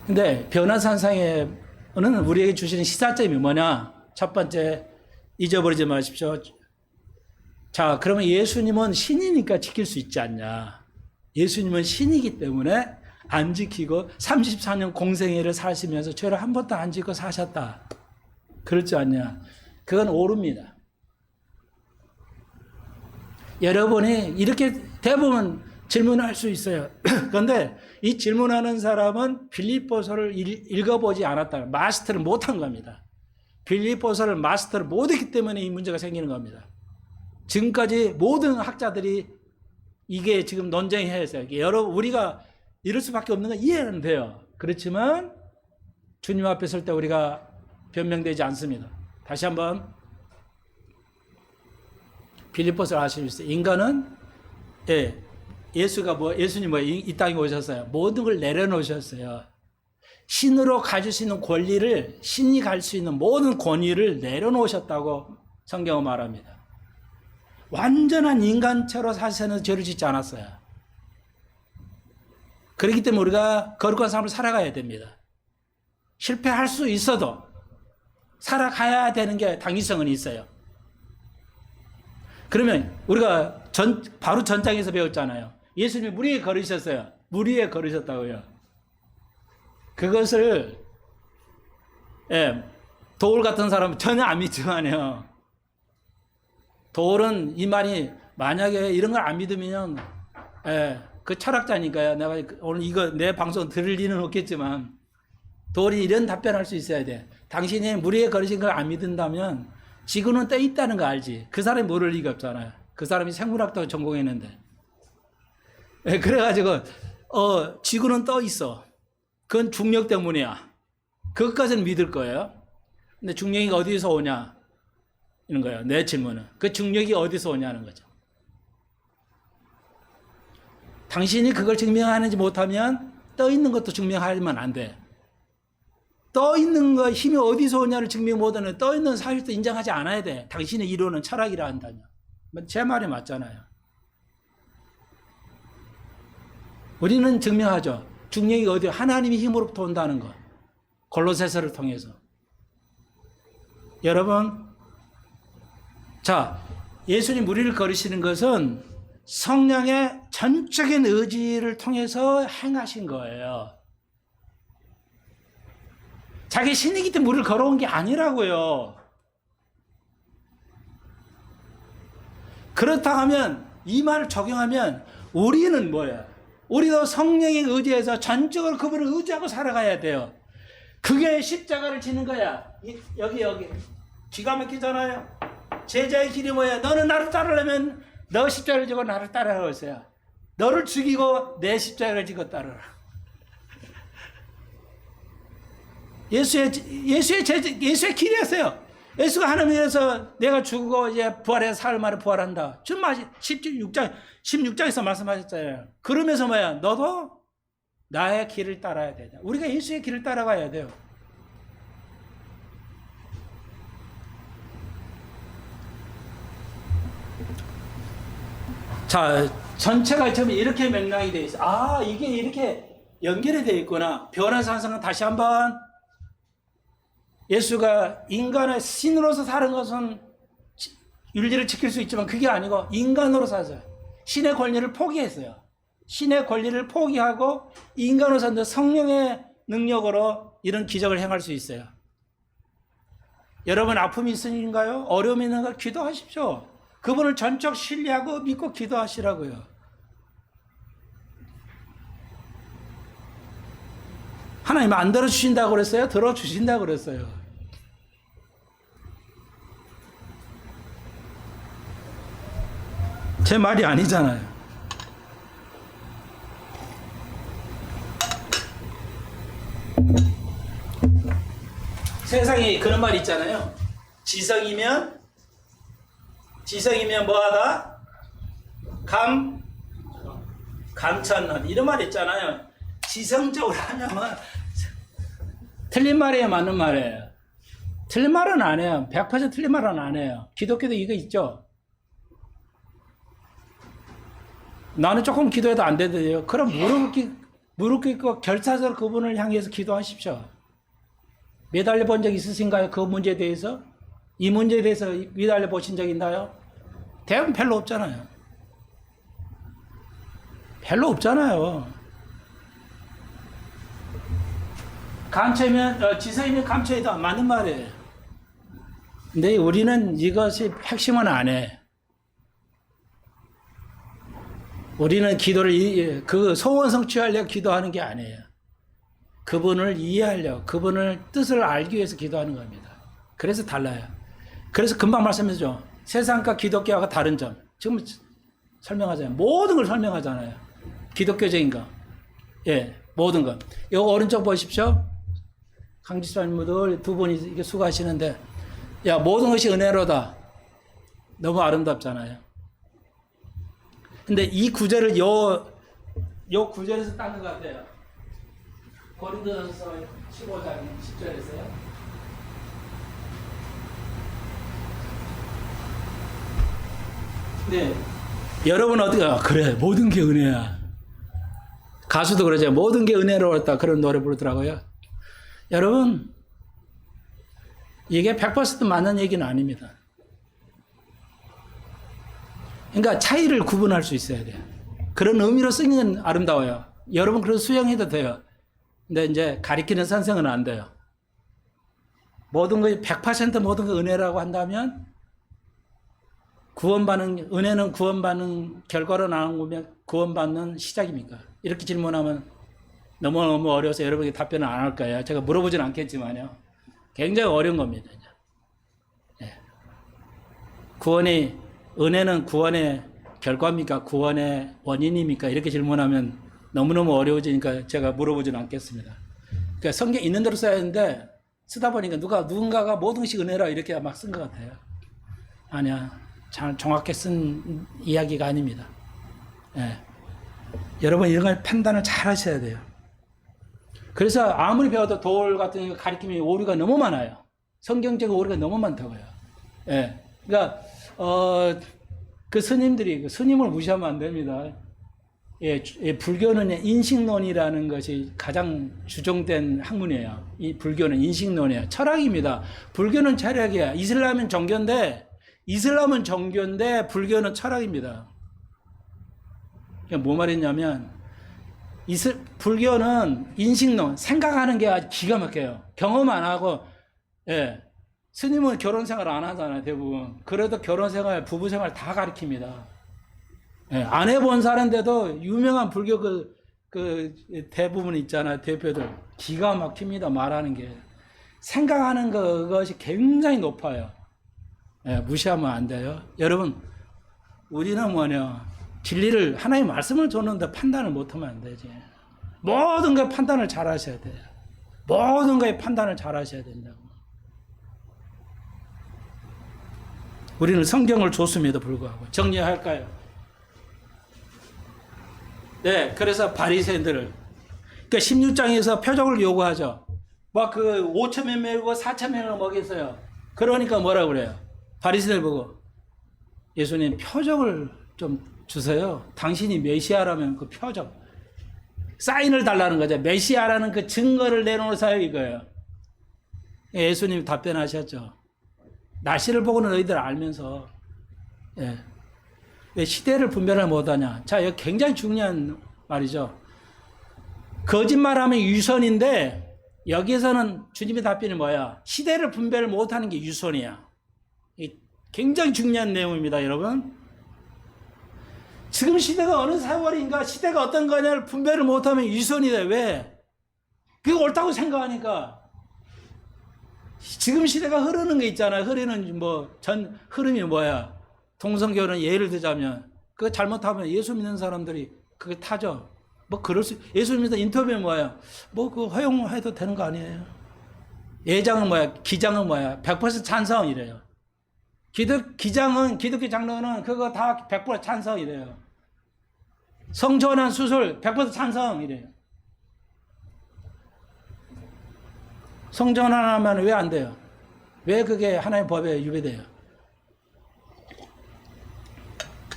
근데 변화산상에는 우리에게 주시는 시사점이 뭐냐? 첫 번째, 잊어버리지 마십시오. 자, 그러면 예수님은 신이니까 지킬 수 있지 않냐? 예수님은 신이기 때문에 안 지키고 34년 공생애를 사시면서 죄를 한 번도 안 짓고 사셨다. 그렇지 않냐? 그건 오릅니다. 여러분이 이렇게 대부분 질문할 수 있어요. 그런데 이 질문하는 사람은 빌립보서를 읽어보지 않았다. 마스터를 못한 겁니다. 빌립보서를 마스터를 못했기 때문에 이 문제가 생기는 겁니다. 지금까지 모든 학자들이 이게 지금 논쟁해야 했어요. 여러분, 우리가 이럴 수밖에 없는 건 이해는 돼요. 그렇지만 주님 앞에 설 때 우리가 변명되지 않습니다. 다시 한번 빌립보서를 아실 수 있어요. 인간은 예수님 이 땅에 오셨어요. 모든 걸 내려놓으셨어요. 신으로 가질 수 있는 권리를, 신이 갈 수 있는 모든 권위를 내려놓으셨다고 성경은 말합니다. 완전한 인간체로 사셔서 죄를 짓지 않았어요. 그렇기 때문에 우리가 거룩한 삶을 살아가야 됩니다. 실패할 수 있어도 살아가야 되는 게 당위성은 있어요. 그러면 우리가 바로 전장에서 배웠잖아요. 예수님이 물 위에 걸으셨어요. 물 위에 걸으셨다고요. 그것을 도울 같은 사람은 전혀 안 믿지만요. 도울은 이 말이 만약에 이런 걸 안 믿으면 그 철학자니까요. 내가 오늘 이거 내 방송 들을 리는 없겠지만 도울이 이런 답변할 수 있어야 돼. 당신이 물 위에 걸으신 걸 안 믿는다면 지구는 떠 있다는 거 알지? 그 사람이 모를 리가 없잖아요. 그 사람이 생물학도 전공했는데. 그래가지고 지구는 떠 있어. 그건 중력 때문이야. 그것까지는 믿을 거예요. 근데 중력이 어디서 오냐? 이런 거예요. 내 질문은. 그 중력이 어디서 오냐는 거죠. 당신이 그걸 증명하는지 못하면 떠 있는 것도 증명하면 안 돼. 떠 있는 거 힘이 어디서 오냐를 증명 못하는 떠 있는 사실도 인정하지 않아야 돼. 당신의 이론은 철학이라 한다면. 제 말이 맞잖아요. 우리는 증명하죠. 중력이 어디 하나님의 힘으로부터 온다는 거. 골로새서를 통해서. 여러분, 자, 예수님 무리를 걸으시는 것은 성령의 전적인 의지를 통해서 행하신 거예요. 자기 신이기 때문에 물을 걸어온 게 아니라고요. 그렇다 하면 이 말을 적용하면 우리는 뭐야? 우리도 성령의 의지에서 전적으로 그분을 의지하고 살아가야 돼요. 그게 십자가를 지는 거야. 여기 기가 막히잖아요. 제자의 길이 뭐야? 너는 나를 따르려면 너 십자가를 지고 나를 따르라고 했어요. 너를 죽이고 내 십자가를 지고 따르라. 예수의 길이었어요. 예수가 하나님에서 내가 죽고 이제 부활해서 사흘 만에 부활한다. 지금 16장에서 말씀하셨잖아요. 그러면서 뭐야? 너도 나의 길을 따라야 되냐. 우리가 예수의 길을 따라가야 돼요. 자, 전체가 지금 이렇게 맥락이 되어 있어. 아, 이게 이렇게 연결이 되어 있구나. 변화산성은 다시 한번 예수가 인간의 신으로서 사는 것은 윤리를 지킬 수 있지만 그게 아니고 인간으로 사서 신의 권리를 포기했어요. 신의 권리를 포기하고 인간으로서 성령의 능력으로 이런 기적을 행할 수 있어요. 여러분 아픔이 있으신가요? 어려움이 있는가? 기도하십시오. 그분을 전적 신뢰하고 믿고 기도하시라고요. 하나님 안 들어주신다고 그랬어요? 들어주신다고 그랬어요. 제 말이 아니잖아요. 세상에 그런 말 있잖아요. 지성이면 뭐하다? 감천론 이런 말 있잖아요. 지성적으로 하냐면 틀린 말이에요, 맞는 말이에요? 틀린 말은 안 해요. 100% 틀린 말은 안 해요. 기독교도 이거 있죠. 나는 조금 기도해도 안 되더래요. 그럼 무릎 꿇고 결사적으로 그분을 향해서 기도하십시오. 매달려 본 적 있으신가요? 그 문제에 대해서? 이 문제에 대해서 매달려 보신 적 있나요? 대부분 별로 없잖아요. 별로 없잖아요. 감춰면, 지성이면 감춰이다. 맞는 말이에요. 근데 우리는 이것이 핵심은 안 해. 우리는 기도를, 그 소원 성취하려고 기도하는 게 아니에요. 그분을 이해하려고, 그분을 뜻을 알기 위해서 기도하는 겁니다. 그래서 달라요. 그래서 금방 말씀했죠. 세상과 기독교가 다른 점. 지금 설명하잖아요. 모든 걸 설명하잖아요. 기독교적인 거. 예, 모든 거. 이거 오른쪽 보십시오. 강지사님들 두 분이 이게 수고하시는데, 야, 모든 것이 은혜로다. 너무 아름답잖아요. 근데 이 구절을 요 구절에서 딴 것 같아요. 고린도전서 15장 10절에서요. 네. 여러분 어떻게, 그래, 모든 게 은혜야. 가수도 그러죠. 모든 게 은혜로웠다. 그런 노래 부르더라고요. 여러분, 이게 100% 맞는 얘기는 아닙니다. 그러니까 차이를 구분할 수 있어야 돼요. 그런 의미로 쓰는 건 아름다워요. 여러분 그런 수용해도 돼요. 근데 이제 가리키는 선생은 안 돼요. 모든 거 100% 모든 거 은혜라고 한다면 은혜는 구원받는 결과로 나오면 구원받는 시작입니까? 이렇게 질문하면 너무 어려워서 여러분이 답변을 안 할 거예요. 제가 물어보진 않겠지만요. 굉장히 어려운 겁니다. 네. 은혜는 구원의 결과입니까? 구원의 원인입니까? 이렇게 질문하면 너무너무 어려워지니까 제가 물어보진 않겠습니다. 그러니까 성경 있는 대로 써야 하는데 쓰다 보니까 누군가가 모든 것이 은혜라 이렇게 막 쓴 것 같아요. 아니야. 잘 정확히 쓴 이야기가 아닙니다. 예. 여러분 이런 걸 판단을 잘 하셔야 돼요. 그래서 아무리 배워도 돌 같은 가리킴이 오류가 너무 많아요. 성경적 오류가 너무 많다고요. 예. 그러니까 그 스님들이 스님을 무시하면 안 됩니다. 예, 불교는 인식론이라는 것이 가장 주종된 학문이에요. 이 불교는 인식론이에요. 철학입니다. 불교는 철학이야. 이슬람은 종교인데 불교는 철학입니다. 그러니까 뭐 말했냐면 불교는 인식론, 생각하는 게 기가 막혀요. 경험 안 하고, 예. 스님은 결혼 생활 안 하잖아요, 대부분. 그래도 결혼 생활, 부부 생활 다 가르칩니다. 예. 안 해본 사람인데도 유명한 불교 그 대부분 있잖아요, 대표들. 기가 막힙니다, 말하는 게. 생각하는 그것이 굉장히 높아요. 예, 무시하면 안 돼요. 여러분, 우리는 진리를, 하나님 말씀을 줬는데 판단을 못하면 안 되지. 모든 걸 판단을 잘 하셔야 돼요. 모든 거에 판단을 잘 하셔야 된다고. 우리는 성경을 줬음에도 불구하고 정리할까요? 네, 그래서 바리새인들을 그러니까 16장에서 표적을 요구하죠. 막 그 5천명 먹이고 4천명을 먹였어요. 그러니까 뭐라 그래요? 바리새인들 보고 예수님 표적을 좀 주세요. 당신이 메시아라면 그 표적 사인을 달라는 거죠. 메시아라는 그 증거를 내놓으세요 이거예요. 예수님이 답변하셨죠. 날씨를 보고는 너희들 알면서 예. 왜 시대를 분별을 못하냐. 자, 이거 굉장히 중요한 말이죠. 거짓말하면 유선인데 여기에서는 주님의 답변이 뭐야? 시대를 분별을 못하는 게 유선이야. 굉장히 중요한 내용입니다, 여러분. 지금 시대가 어느 세월인가, 시대가 어떤 거냐를 분별을 못하면 유선이다. 왜? 그게 옳다고 생각하니까. 지금 시대가 흐르는 게 있잖아요. 흐르는 흐름이 뭐야? 동성결혼 예를 들자면 그거 잘못하면 예수 믿는 사람들이 그게 타죠. 예수 믿는 인터뷰는 뭐야? 그 허용해도 되는 거 아니에요? 예장은 뭐야? 기장은 뭐야? 100% 찬성이래요. 기독교 장로는 그거 다 100% 찬성이래요. 성전환 수술 100% 찬성이래요. 성전환하면 왜 안 돼요? 왜 그게 하나님의 법에 위배돼요?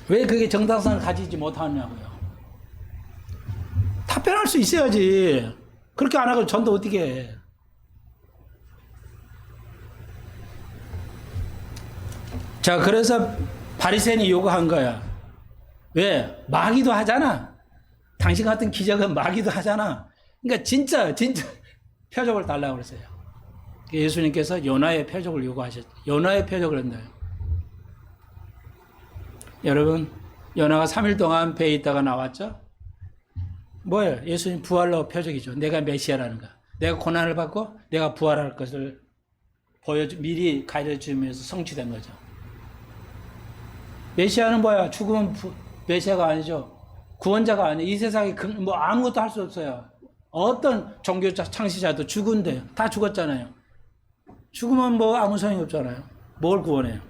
왜 그게 정당성을 가지지 못하냐고요? 답변할 수 있어야지. 그렇게 안 하고 전도 어떻게 해? 자, 그래서 바리새인이 요구한 거야. 왜? 마귀도 하잖아. 당신 같은 기적은 마귀도 하잖아. 그러니까 진짜 표적을 달라고 그랬어요. 예수님께서 요나의 표적을 요구하셨죠. 요나의 표적을 한다요. 여러분, 요나가 3일 동안 배에 있다가 나왔죠? 뭐예요? 예수님 부활로 표적이죠. 내가 메시아라는 거. 내가 고난을 받고 내가 부활할 것을 미리 가르쳐주면서 성취된 거죠. 메시아는 뭐야? 죽으면 메시아가 아니죠. 구원자가 아니에요. 이 세상에 아무것도 할 수 없어요. 어떤 종교 창시자도 죽은데 다 죽었잖아요. 죽으면 아무 소용이 없잖아요. 뭘 구원해요?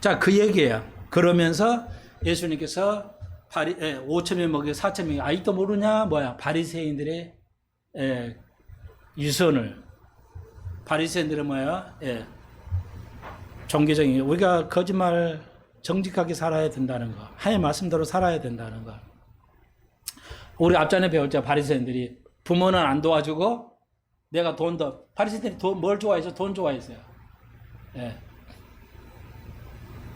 자, 그 얘기예요. 그러면서 예수님께서 5천명 먹여 4천명 아직도 모르냐? 바리새인들의 유선을. 바리새인들은 뭐야? 종교적인 우리가 거짓말 정직하게 살아야 된다는 거. 하나님 말씀대로 살아야 된다는 거. 우리 앞전에 배웠죠. 바리새인들이 부모는 안 도와주고 내가 바리새인들이 뭘 좋아해서 돈 좋아했어요. 예.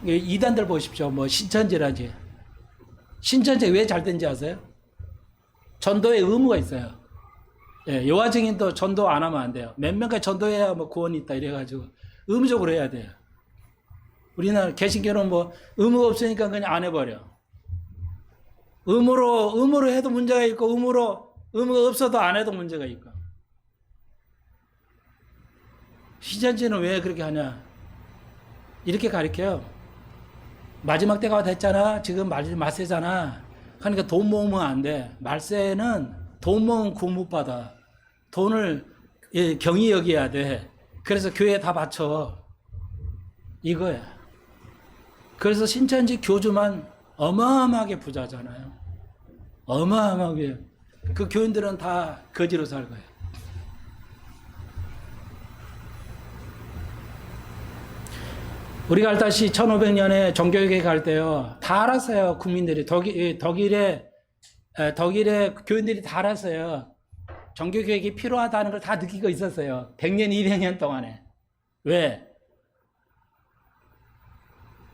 이단들 보십시오. 신천지라지. 신천지 왜 잘 된지 아세요? 전도에 의무가 있어요. 예, 여호와 증인도 전도 안 하면 안 돼요. 몇 명까지 전도해야 구원이 있다 이래가지고 의무적으로 해야 돼요. 우리나라 개신교는 의무가 없으니까 그냥 안 해버려. 의무로 해도 문제가 있고 의무가 없어도 안 해도 문제가 있고. 신천지는 왜 그렇게 하냐? 이렇게 가르쳐요. 마지막 때가 됐잖아. 지금 말세잖아. 그러니까 돈 모으면 안 돼. 말세는 돈 모으면 구원 못 받아. 돈을 경히 여겨야 돼. 그래서 교회에 다 바쳐. 이거야. 그래서 신천지 교주만 어마어마하게 부자잖아요. 어마어마하게. 그 교인들은 다 거지로 살고요. 우리가 알다시피 1500년에 종교개혁 할 때요. 다 알았어요. 국민들이. 독일의 교인들이 다 알았어요. 종교개혁이 필요하다는 걸 다 느끼고 있었어요. 100년, 200년 동안에. 왜?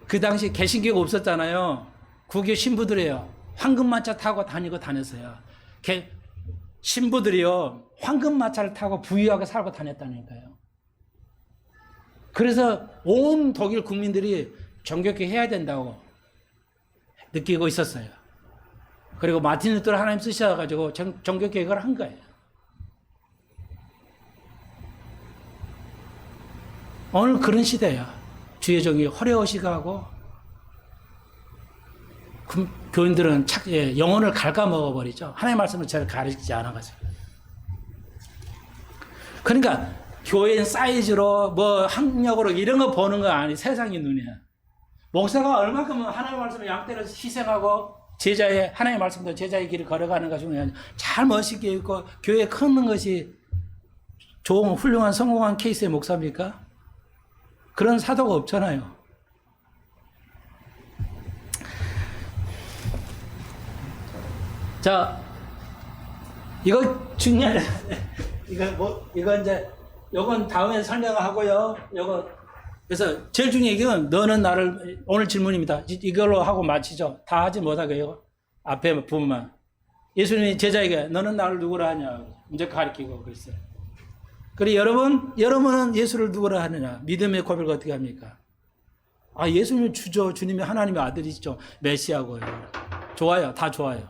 그 당시 개신교가 없었잖아요. 국교 신부들이요. 황금마차 타고 다녔어요. 신부들이요. 황금마차를 타고 부유하게 살고 다녔다니까요. 그래서 온 독일 국민들이 종교개혁 해야 된다고 느끼고 있었어요. 그리고 마틴 루터를 하나님 쓰셔가지고 종교개혁을 한 거예요. 오늘 그런 시대야. 주의 종이 허례허식하고 교인들은 영혼을 갉아먹어버리죠. 하나님의 말씀을 잘 가르치지 않아가지고. 그러니까 교회 사이즈로 뭐 학력으로 이런 거 보는 거 아니 세상의 눈이야. 목사가 얼마큼 하나님의 말씀을 양떼를 희생하고 제자의 하나님의 말씀도 제자의 길을 걸어가는 것 중에 잘 멋있게 있고 교회에 크는 것이 좋은 훌륭한 성공한 케이스의 목사입니까? 그런 사도가 없잖아요. 자, 이거 중요한 이거 이제 요건 다음에 설명하고요. 요거 그래서 제일 중요한 건 너는 나를 오늘 질문입니다. 이걸로 하고 마치죠. 다 하지 못하게요. 앞에 부분만. 예수님이 제자에게 너는 나를 누구라 하냐 이제 가르치고 그랬어요. 그리고 여러분은 예수를 누구라 하느냐 믿음의 고백을 어떻게 합니까? 아 예수님은 주죠. 주님이 하나님의 아들이시죠. 메시아고요. 좋아요. 다 좋아요.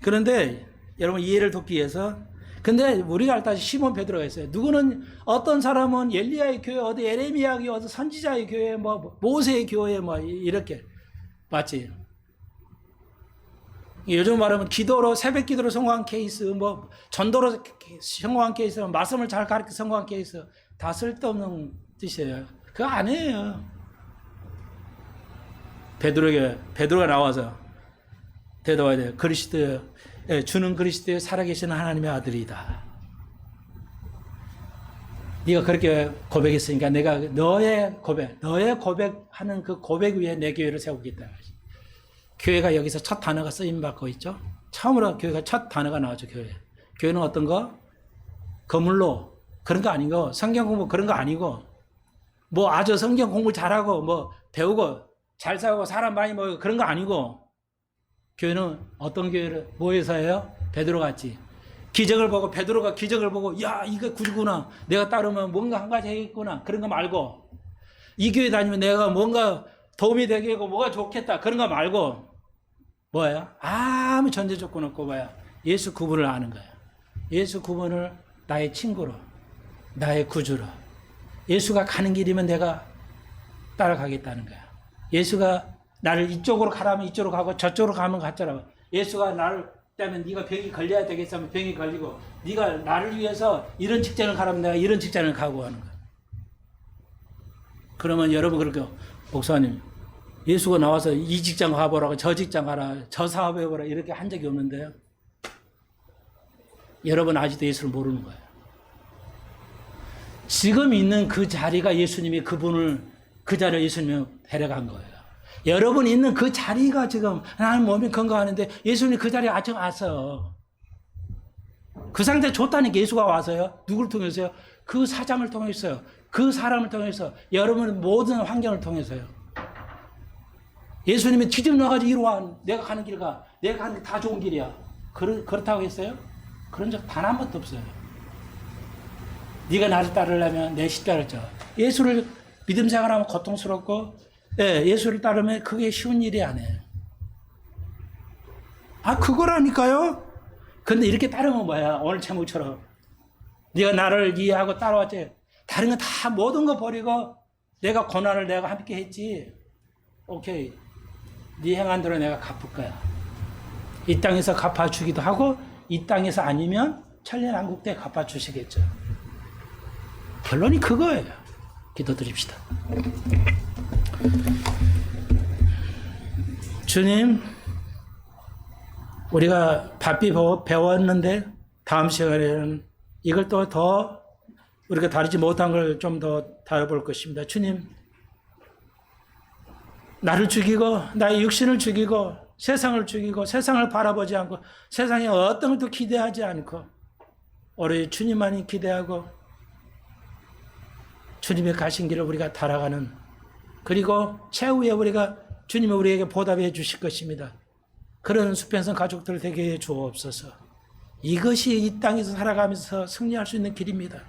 그런데 여러분 이해를 돕기 위해서 근데 우리가 알다시피 시몬 베드로가 있어요. 누구는 어떤 사람은 엘리야의 교회, 어디 에레미야 교회, 어디 선지자의 교회, 뭐 모세의 교회, 뭐 이렇게 맞지? 요즘 말하면 기도로 새벽 기도로 성공한 케이스, 뭐 전도로 성공한 케이스, 말씀을 잘 가르쳐 성공한 케이스 다 쓸데없는 뜻이에요. 그거 아니에요. 베드로가 나와서 대답해야 돼요. 그리스도 주는 그리스도의 살아계시는 하나님의 아들이다. 네가 그렇게 고백했으니까 내가 너의 고백하는 그 고백 위에 내 교회를 세우겠다. 교회가 여기서 첫 단어가 쓰임 받고 있죠. 처음으로 교회가 첫 단어가 나왔죠. 교회는 어떤 거? 거물로 그런 거 아니고 성경 공부 그런 거 아니고 뭐 아주 성경 공부 잘하고 뭐 배우고 잘 살고 사람 많이 모이고 그런 거 아니고 교회는 어떤 교회를 뭐해서 해요? 베드로 같이 기적을 보고 베드로가 기적을 보고 야 이거 구구나 내가 따르면 뭔가 한 가지 해야겠구나 그런 거 말고 이 교회 다니면 내가 뭔가 도움이 되겠고 뭐가 좋겠다 그런 거 말고 뭐예요? 아무 전제 조건 없고 뭐야? 예수 구분을 아는 거야. 예수 구분을 나의 친구로 나의 구주로 예수가 가는 길이면 내가 따라가겠다는 거야. 예수가 나를 이쪽으로 가라면 이쪽으로 가고 저쪽으로 가면 갔잖아. 예수가 나를 때문에 네가 병이 걸려야 되겠으면 병이 걸리고 네가 나를 위해서 이런 직장을 가라면 내가 이런 직장을 가고 하는 거야. 그러면 여러분 그렇게 목사님 예수가 나와서 이 직장 가보라고 저 직장 가라 저 사업 해보라 이렇게 한 적이 없는데요. 여러분 아직도 예수를 모르는 거예요. 지금 있는 그 자리가 예수님이 그분을 그 자리에 예수님이 데려간 거예요. 여러분 있는 그 자리가 지금 나는 몸이 건강하는데 예수님이 그 자리에 아직 왔어요. 그 상태 좋다니까 예수가 와서요. 누구를 통해서요? 그 사장을 통해서요. 그 사람을 통해서 여러분 모든 환경을 통해서요. 예수님이 뒤집어놔가지고 이리 와. 내가 가는 길 가. 내가 가는 길 다 좋은 길이야. 그렇다고 했어요? 그런 적 단 한 번도 없어요. 네가 나를 따르려면 내 십자가를 져. 예수를 믿음 생활하면 고통스럽고 예수를 따르면 그게 쉬운 일이 아니에요. 아 그거라니까요. 근데 이렇게 따르면 뭐야? 오늘 제목처럼 네가 나를 이해하고 따라왔지. 다른 거 다 모든 거 버리고 내가 고난을 내가 함께 했지. 오케이. 네 행한 대로 내가 갚을 거야. 이 땅에서 갚아주기도 하고 이 땅에서 아니면 천년왕국 때 갚아주시겠죠. 결론이 그거예요. 기도드립시다. 주님, 우리가 바삐 배웠는데 다음 시간에는 이걸 또 더 우리가 다루지 못한 걸 좀 더 다뤄볼 것입니다. 주님, 나를 죽이고 나의 육신을 죽이고 세상을 죽이고 세상을 바라보지 않고 세상에 어떤 것도 기대하지 않고 오로지 주님만이 기대하고 주님의 가신 길을 우리가 따라가는 그리고 최후에 우리가 주님이 우리에게 보답해 주실 것입니다. 그런 수평선 가족들 되게 해 주옵소서. 이것이 이 땅에서 살아가면서 승리할 수 있는 길입니다.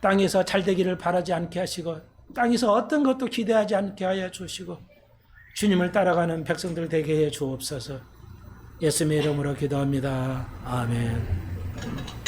땅에서 잘되기를 바라지 않게 하시고 땅에서 어떤 것도 기대하지 않게 하여 주시고 주님을 따라가는 백성들 되게 해 주옵소서. 예수님의 이름으로 기도합니다. 아멘.